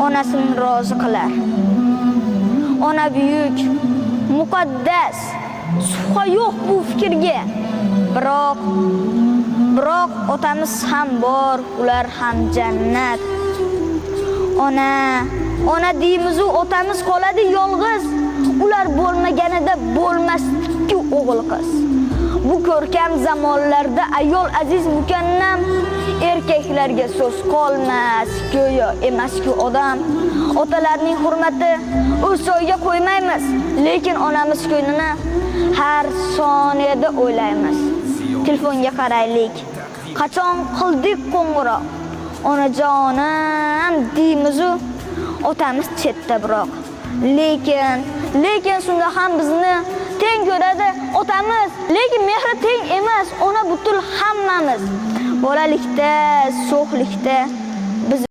onasini rozi qilar. Ona buyuk, muqaddas, shubha yo'q bu fikrga. Biroq otamiz ham bor, ular ham jannat. Ona deymiz-u, otamiz qoladi yolg'iz. Ular bo'lmaganida bo'lmasdi-ku o'g'il qiz. Bu ko'rkam zamonlarda ayol aziz mukannam, erkaklarga so'z qolmas, go'yo emas-ku odam. Otalarning hurmati o'z joyiga qo'ymaymiz, lekin onamiz ko'nglini har soniyada o'ylaymiz. Telefonga qaraylik. Qachon qildik qo'ng'iroq? Onajonim deymiz-u, otamiz chetda biroq. Lekin shunda ham bizni teng ko'radi otamiz, lekin mehri teng emas, ona butul hammamiz. Bolalikda, sho'xlikda